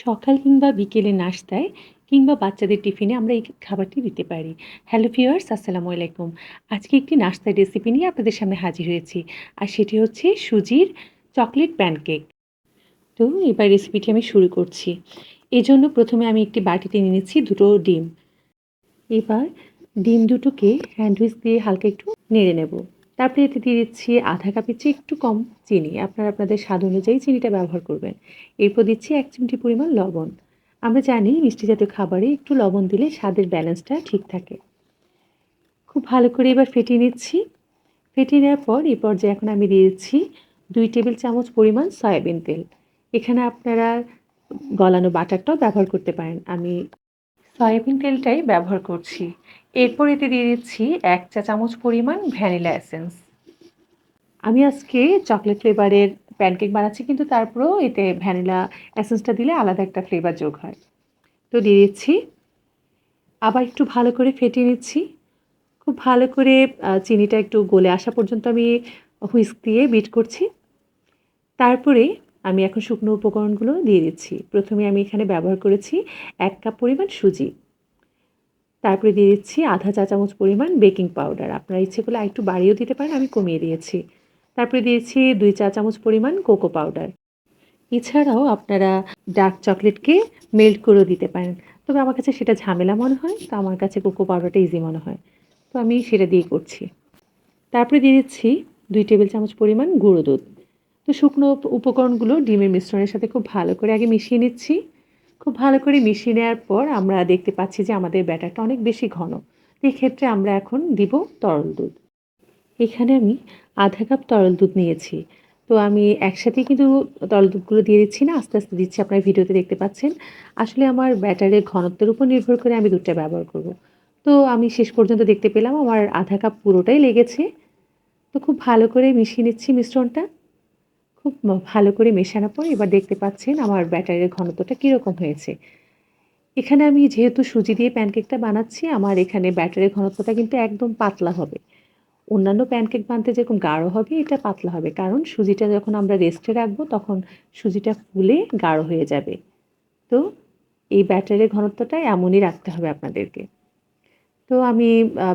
সকাল কিংবা বিকেলে নাস্তায় কিংবা বাচ্চাদের টিফিনে আমরা এই খাবারটি দিতে পারি। হ্যালো ভিউয়ার্স, আসসালামু আলাইকুম। আজকে একটি নাস্তার রেসিপি নিয়ে আপনাদের সামনে হাজির হয়েছি। আর সেটি হচ্ছে সুজির চকলেট প্যানকেক। তো এবার রেসিপিটি আমি শুরু করছি। এজন্য প্রথমে আমি একটি বাটিতে নিয়ে নিচ্ছি ২ টো ডিম। এবার ডিম দুটোকে হ্যান্ড হুইস্ক দিয়ে হালকা একটু নেড়ে নেব। তারপরে এতে দিয়ে দিচ্ছি ১/২ কাপের চেয়ে একটু কম চিনি। আপনারা আপনাদের স্বাদ অনুযায়ী চিনিটা ব্যবহার করবেন। এরপর দিচ্ছি ১ চিমটি পরিমাণ লবণ। আমরা জানি মিষ্টি জাতীয় খাবারে একটু লবণ দিলে স্বাদের ব্যালেন্সটা ঠিক থাকে। খুব ভালো করে এবার ফেটিয়ে নিচ্ছি। ফেটিয়ে নেওয়ার পর এই পর্যায়ে এখন আমি দিয়ে দিচ্ছি ২ টেবিল চামচ পরিমাণ সয়াবিন তেল। এখানে আপনারা গলানো বাটারটাও ব্যবহার করতে পারেন। আমি সয়াবিন তেলটাই ব্যবহার করছি। এরপর এতে দিয়ে দিচ্ছি ১ চা চামচ পরিমাণ ভ্যানিলা এসেন্স। আমি আজকে চকলেট ফ্লেভারের প্যানকেক বানাচ্ছি, কিন্তু তারপরেও এতে ভ্যানিলা এসেন্সটা দিলে আলাদা একটা ফ্লেভার যোগ হয়। তো দিয়ে দিচ্ছি। আবার একটু ভালো করে ফেটিয়ে নিচ্ছি। খুব ভালো করে চিনিটা একটু গলে আসা পর্যন্ত আমি হুইস্ক দিয়ে বিট করছি। তারপরে আমি এখন শুকনো উপকরণগুলো দিয়ে দিচ্ছি। প্রথমে আমি এখানে ব্যবহার করেছি ১ কাপ পরিমাণ সুজি। তারপরে দিয়ে দিচ্ছি ১/২ চা চামচ পরিমাণ বেকিং পাউডার। আপনারা ইচ্ছে করলে আরেকটু বাড়িয়েও দিতে পারেন, আমি কমিয়ে দিয়েছি। তারপরে দিয়েছি ২ চা চামচ পরিমাণ কোকো পাউডার। এছাড়াও আপনারা ডার্ক চকোলেটকে মেল্ট করেও দিতে পারেন। তবে আমার কাছে সেটা ঝামেলা মনে হয়, তো আমার কাছে কোকো পাউডারটা ইজি মনে হয়। তো আমি সেটা দিয়ে করছি। তারপরে দিয়ে দিচ্ছি ২ টেবিল চামচ পরিমাণ গুঁড়ো দুধ। তো শুকনো উপকরণগুলো ডিমের মিশ্রণের সাথে খুব ভালো করে আগে মিশিয়ে নিচ্ছি। খুব ভালো করে মিশিয়ে নেওয়ার পর আমরা দেখতে পাচ্ছি যে আমাদের ব্যাটারটা অনেক বেশি ঘন। তো এক্ষেত্রে আমরা এখন দিব তরল দুধ। এখানে আমি ১/২ কাপ তরল দুধ নিয়েছি। তো আমি একসাথেই কিন্তু তরল দুধগুলো দিয়ে দিচ্ছি না, আস্তে, আস্তে দিচ্ছি। আপনারা ভিডিওতে দেখতে পাচ্ছেন। আসলে আমার ব্যাটারের ঘনত্বের উপর নির্ভর করে আমি দুধটা ব্যবহার করব। তো আমি শেষ পর্যন্ত দেখতে পেলাম আমার ১/২ কাপ পুরোটাই লেগেছে। তো খুব ভালো করে মিশিয়ে নিচ্ছি মিশ্রণটা। খুব ভালো করে মেশানোর পর এবার দেখতে পাচ্ছেন আমার ব্যাটারের ঘনত্বটা কীরকম হয়েছে। এখানে আমি যেহেতু সুজি দিয়ে প্যানকেকটা বানাচ্ছি, আমার এখানে ব্যাটারের ঘনত্বটা কিন্তু একদম পাতলা হবে। অন্যান্য প্যানকেক বানাতে যেরকম গাঢ় হবে, এটা পাতলা হবে। কারণ সুজিটা যখন আমরা রেস্টে রাখবো, তখন সুজিটা ফুলে গাঢ় হয়ে যাবে। তো এই ব্যাটারের ঘনত্বটা এমনই রাখতে হবে আপনাদেরকে। তো আমি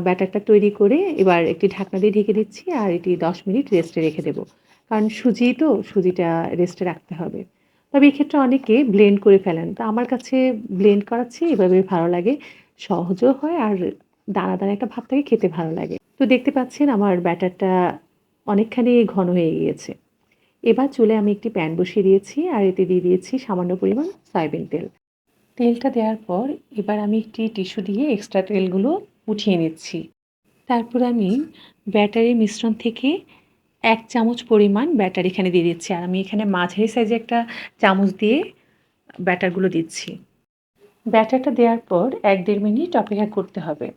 ব্যাটারটা তৈরি করে এবার একটি ঢাকনা দিয়ে ঢেকে দিচ্ছি আর এটি ১০ মিনিট রেস্টে রেখে দেব। কারণ সুজি তো, সুজিটা রেস্টে রাখতে হবে। তবে এক্ষেত্রে অনেকে ব্লেন্ড করে ফেলেন। তো আমার কাছে ব্লেন্ড করার চেয়ে এভাবে ভালো লাগে। সহজও হয় আর দানা, দানা একটা ভাব থাকে, খেতে ভালো লাগে। তো দেখতে পাচ্ছেন আমার ব্যাটারটা অনেকখানি ঘন হয়ে গিয়েছে। এবার চুলায় আমি একটি প্যান বসিয়ে দিয়েছি আর এতে দিয়ে দিয়েছি সামান্য পরিমাণ সয়াবিন তেল। তেলটা দেওয়ার পর এবার আমি একটি টিস্যু দিয়ে এক্সট্রা তেলগুলো উঠিয়ে নিচ্ছি। তারপর আমি ব্যাটারের মিশ্রণ থেকে ১ চামচ পরিমাণ ব্যাটার এখানে দিয়ে দিচ্ছি। আর আমি এখানে মাঝারি সাইজে একটা চামচ দিয়ে ব্যাটারগুলো দিচ্ছি। ব্যাটারটা দেওয়ার পর ১-১.৫ মিনিট অপেক্ষা করতে হবে।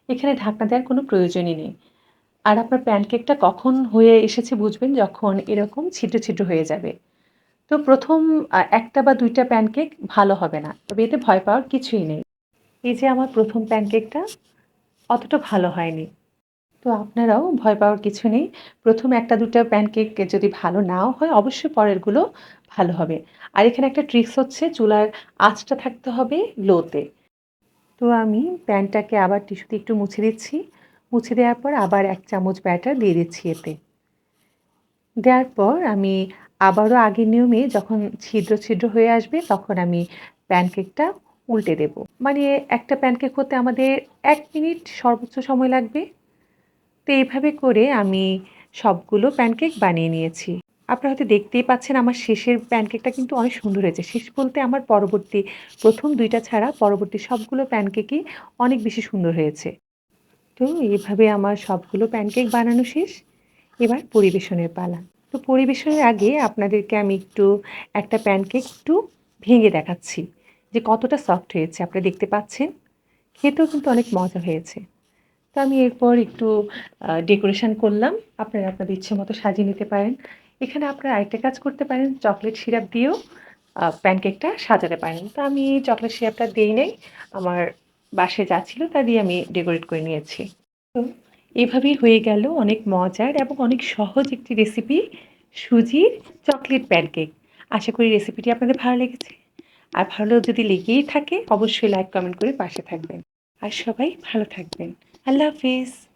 এখানে ঢাকনা দেওয়ার কোনো প্রয়োজনই নেই। আর আপনার প্যানকেকটা কখন হয়ে এসেছে বুঝবেন যখন এরকম ছিদ্র, ছিদ্র হয়ে যাবে। তো ১ম ১ টা বা ২ টা প্যানকেক ভালো হবে না। তবে এতে ভয় পাওয়ার কিছুই নেই। এই যে আমার ১ম প্যানকেকটা অতটা ভালো হয়নি। তো আপনারাও ভয় পাওয়ার কিছু নেই। ১ম ১ টা ২ টা প্যানকেক যদি ভালো নাও হয়, অবশ্যই পরেরগুলো ভালো হবে। আর এখানে একটা ট্রিক্স হচ্ছে চুলার আঁচটা থাকতে হবে লোতে। তো আমি প্যানটাকে আবার টিস্যু দিয়ে একটু মুছে দিচ্ছি। মুছে দেওয়ার পর আবার ১ চামচ ব্যাটার দিয়ে দিচ্ছি এতে। দেওয়ার পর আমি আবারও আগের নিয়মে যখন ছিদ্র, ছিদ্র হয়ে আসবে তখন আমি প্যানকেকটা উল্টে দেব। মানে একটা প্যানকেক হতে আমাদের ১ মিনিট সর্বোচ্চ সময় লাগবে। তো এইভাবে করে আমি সবগুলো প্যানকেক বানিয়ে নিয়েছি। আপনারা হয়তো দেখতেই পাচ্ছেন আমার শেষের প্যানকেকটা কিন্তু অনেক সুন্দর হয়েছে। শেষ বলতে আমার পরবর্তী ১ম ২ টা ছাড়া পরবর্তী সবগুলো প্যানকেকই অনেক বেশি সুন্দর হয়েছে। তো এভাবে আমার সবগুলো প্যানকেক বানানো শেষ। এবার পরিবেশনের পালা। তো পরিবেশনের আগে আপনাদেরকে আমি একটু একটা প্যানকেক একটু ভেঙে দেখাচ্ছি যে কতটা সফট হয়েছে। আপনারা দেখতে পাচ্ছেন। খেতেও কিন্তু অনেক মজা হয়েছে। তো আমি এরপর একটু ডেকোরেশন করলাম। আপনারা আপনাদের ইচ্ছেমতো সাজিয়ে নিতে পারেন। এখানে আপনারা আরেকটা কাজ করতে পারেন, চকলেট সিরাপ দিয়েও প্যানকেকটা সাজাতে পারেন। তো আমি চকলেট সিরাপটা দেই নাই। আমার বাসায় যা ছিল তা দিয়ে আমি ডেকোরেট করে নিয়েছি। তো এভাবেই হয়ে গেল অনেক মজার এবং অনেক সহজ একটি রেসিপি, সুজির চকলেট প্যানকেক। আশা করি রেসিপিটি আপনাদের ভালো লেগেছে। আর ভালো যদি লেগেই থাকে অবশ্যই লাইক কমেন্ট করে পাশে থাকবেন। আর সবাই ভালো থাকবেন। আল্লাহ হাফিজ।